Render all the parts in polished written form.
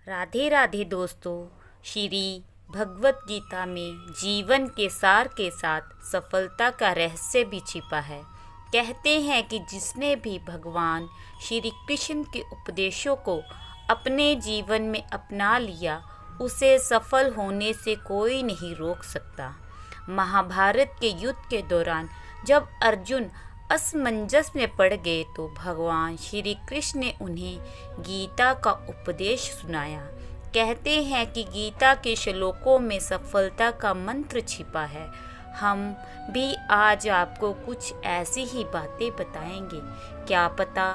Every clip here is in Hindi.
राधे राधे दोस्तों। श्री भगवत गीता में जीवन के सार के साथ सफलता का रहस्य भी छिपा है। कहते हैं कि जिसने भी भगवान श्री कृष्ण के उपदेशों को अपने जीवन में अपना लिया, उसे सफल होने से कोई नहीं रोक सकता। महाभारत के युद्ध के दौरान जब अर्जुन असमंजस में पड़ गए तो भगवान श्री कृष्ण ने उन्हें गीता का उपदेश सुनाया। कहते हैं कि गीता के श्लोकों में सफलता का मंत्र छिपा है। हम भी आज आपको कुछ ऐसी ही बातें बताएंगे। क्या पता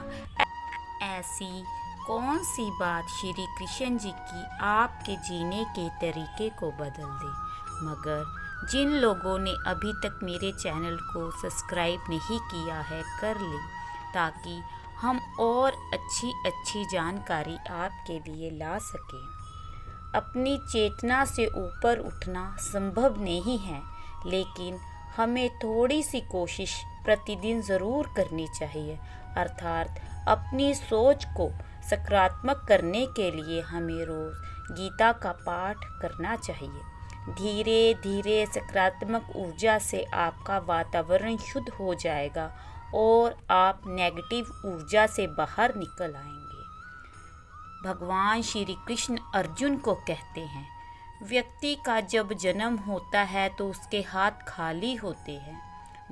ऐसी कौन सी बात श्री कृष्ण जी की आपके जीने के तरीके को बदल दे। मगर जिन लोगों ने अभी तक मेरे चैनल को सब्सक्राइब नहीं किया है, कर लें, ताकि हम और अच्छी जानकारी आपके लिए ला सकें। अपनी चेतना से ऊपर उठना संभव नहीं है, लेकिन हमें थोड़ी सी कोशिश प्रतिदिन ज़रूर करनी चाहिए। अर्थात अपनी सोच को सकारात्मक करने के लिए हमें रोज़ गीता का पाठ करना चाहिए। धीरे धीरे सकारात्मक ऊर्जा से आपका वातावरण शुद्ध हो जाएगा और आप नेगेटिव ऊर्जा से बाहर निकल आएंगे। भगवान श्री कृष्ण अर्जुन को कहते हैं, व्यक्ति का जब जन्म होता है तो उसके हाथ खाली होते हैं।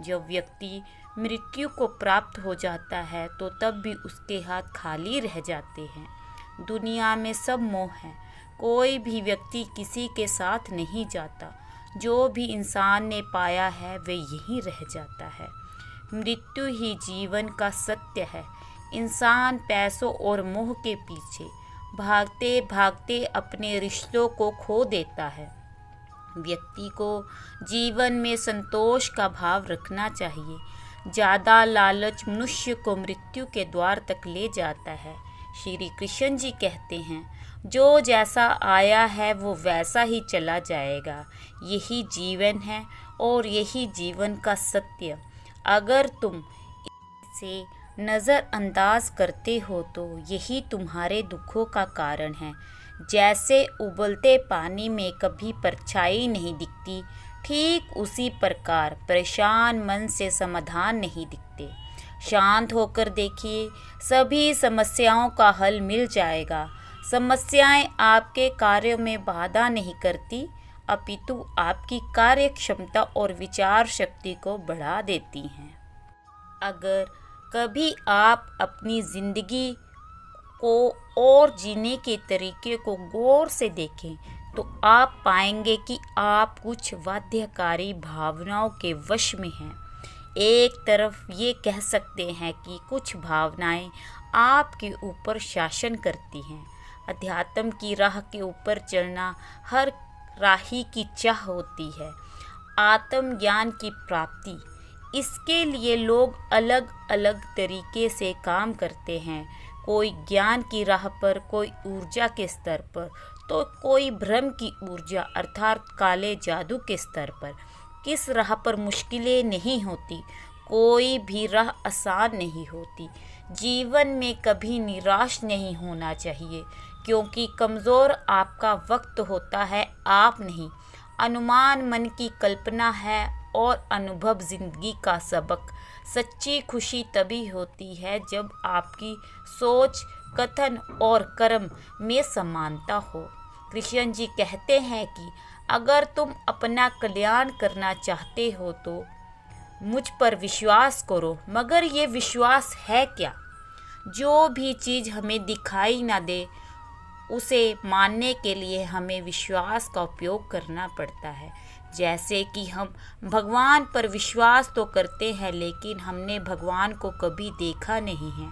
जब व्यक्ति मृत्यु को प्राप्त हो जाता है तो तब भी उसके हाथ खाली रह जाते हैं। दुनिया में सब मोह है, कोई भी व्यक्ति किसी के साथ नहीं जाता। जो भी इंसान ने पाया है वह यहीं रह जाता है। मृत्यु ही जीवन का सत्य है। इंसान पैसों और मोह के पीछे भागते भागते अपने रिश्तों को खो देता है। व्यक्ति को जीवन में संतोष का भाव रखना चाहिए। ज़्यादा लालच मनुष्य को मृत्यु के द्वार तक ले जाता है। श्री कृष्ण जी कहते हैं, जो जैसा आया है वो वैसा ही चला जाएगा। यही जीवन है और यही जीवन का सत्य। अगर तुम इसे नज़रअंदाज करते हो तो यही तुम्हारे दुखों का कारण है। जैसे उबलते पानी में कभी परछाई नहीं दिखती, ठीक उसी प्रकार परेशान मन से समाधान नहीं दिखते। शांत होकर देखिए, सभी समस्याओं का हल मिल जाएगा। समस्याएं आपके कार्यों में बाधा नहीं करती, अपितु आपकी कार्य क्षमता और विचार शक्ति को बढ़ा देती हैं। अगर कभी आप अपनी ज़िंदगी को और जीने के तरीके को गौर से देखें तो आप पाएंगे कि आप कुछ बाध्यकारी भावनाओं के वश में हैं। एक तरफ ये कह सकते हैं कि कुछ भावनाएं आपके ऊपर शासन करती हैं। अध्यात्म की राह के ऊपर चलना हर राही की चाह होती है। आत्मज्ञान की प्राप्ति, इसके लिए लोग अलग अलग तरीके से काम करते हैं। कोई ज्ञान की राह पर, कोई ऊर्जा के स्तर पर, तो कोई भ्रम की ऊर्जा अर्थात काले जादू के स्तर पर। किस राह पर मुश्किलें नहीं होती, कोई भी राह आसान नहीं होती। जीवन में कभी निराश नहीं होना चाहिए, क्योंकि कमज़ोर आपका वक्त होता है, आप नहीं। अनुमान मन की कल्पना है और अनुभव ज़िंदगी का सबक। सच्ची खुशी तभी होती है जब आपकी सोच, कथन और कर्म में समानता हो। कृष्ण जी कहते हैं कि अगर तुम अपना कल्याण करना चाहते हो तो मुझ पर विश्वास करो। मगर ये विश्वास है क्या? जो भी चीज़ हमें दिखाई ना दे उसे मानने के लिए हमें विश्वास का उपयोग करना पड़ता है। जैसे कि हम भगवान पर विश्वास तो करते हैं, लेकिन हमने भगवान को कभी देखा नहीं है।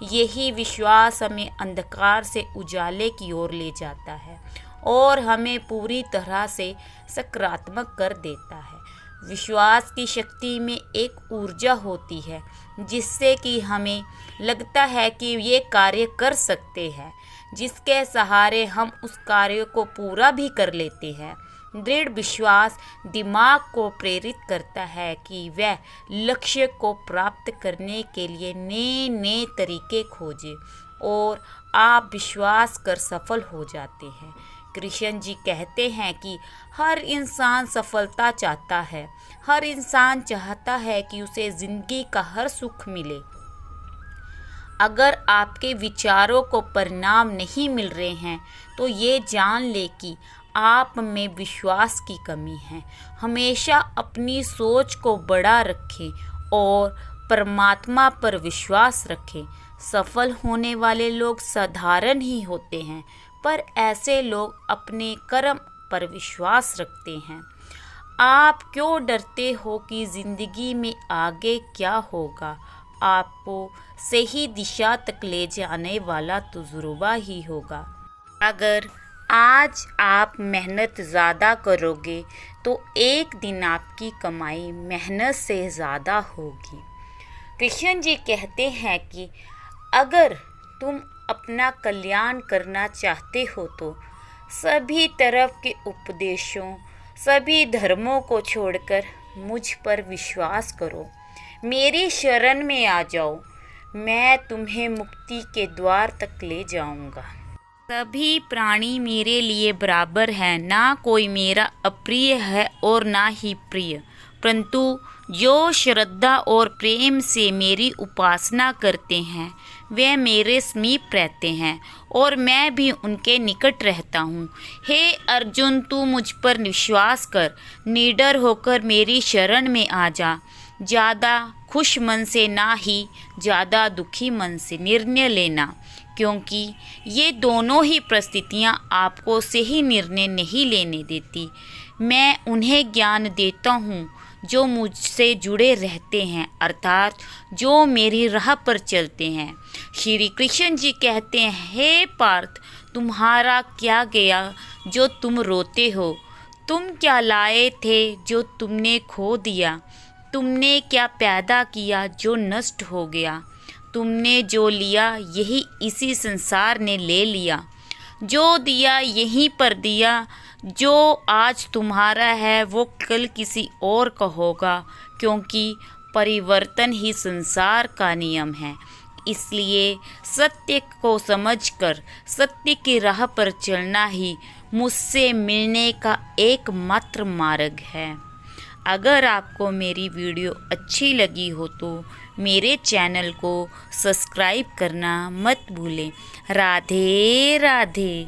यही विश्वास हमें अंधकार से उजाले की ओर ले जाता है और हमें पूरी तरह से सकारात्मक कर देता है। विश्वास की शक्ति में एक ऊर्जा होती है जिससे कि हमें लगता है कि ये कार्य कर सकते हैं, जिसके सहारे हम उस कार्य को पूरा भी कर लेते हैं। दृढ़ विश्वास दिमाग को प्रेरित करता है कि वह लक्ष्य को प्राप्त करने के लिए नए नए तरीके खोजे और आप विश्वास कर सफल हो जाते हैं। कृष्ण जी कहते हैं कि हर इंसान सफलता चाहता है, हर इंसान चाहता है कि उसे ज़िंदगी का हर सुख मिले। अगर आपके विचारों को परिणाम नहीं मिल रहे हैं तो ये जान ले कि आप में विश्वास की कमी है। हमेशा अपनी सोच को बड़ा रखें और परमात्मा पर विश्वास रखें। सफल होने वाले लोग साधारण ही होते हैं, पर ऐसे लोग अपने कर्म पर विश्वास रखते हैं। आप क्यों डरते हो कि ज़िंदगी में आगे क्या होगा? आपको सही दिशा तक ले जाने वाला तजुर्बा ही होगा। अगर आज आप मेहनत ज़्यादा करोगे तो एक दिन आपकी कमाई मेहनत से ज़्यादा होगी। कृष्ण जी कहते हैं कि अगर तुम अपना कल्याण करना चाहते हो तो सभी तरफ के उपदेशों, सभी धर्मों को छोड़कर मुझ पर विश्वास करो, मेरी शरण में आ जाओ, मैं तुम्हें मुक्ति के द्वार तक ले जाऊंगा। सभी प्राणी मेरे लिए बराबर हैं, ना कोई मेरा अप्रिय है और ना ही प्रिय, परंतु जो श्रद्धा और प्रेम से मेरी उपासना करते हैं वे मेरे समीप रहते हैं और मैं भी उनके निकट रहता हूँ। हे अर्जुन, तू मुझ पर विश्वास कर, निडर होकर मेरी शरण में आ जा। ज़्यादा खुश मन से ना ही ज़्यादा दुखी मन से निर्णय लेना, क्योंकि ये दोनों ही परिस्थितियाँ आपको सही निर्णय नहीं लेने देती। मैं उन्हें ज्ञान देता हूँ जो मुझसे जुड़े रहते हैं, अर्थात जो मेरी राह पर चलते हैं। श्री कृष्ण जी कहते हैं, हे पार्थ, तुम्हारा क्या गया जो तुम रोते हो? तुम क्या लाए थे जो तुमने खो दिया? तुमने क्या पैदा किया जो नष्ट हो गया? तुमने जो लिया यही इसी संसार ने ले लिया, जो दिया यहीं पर दिया। जो आज तुम्हारा है वो कल किसी और का होगा, क्योंकि परिवर्तन ही संसार का नियम है। इसलिए सत्य को समझकर सत्य की राह पर चलना ही मुझसे मिलने का एकमात्र मार्ग है। अगर आपको मेरी वीडियो अच्छी लगी हो तो मेरे चैनल को सब्सक्राइब करना मत भूलें। राधे राधे।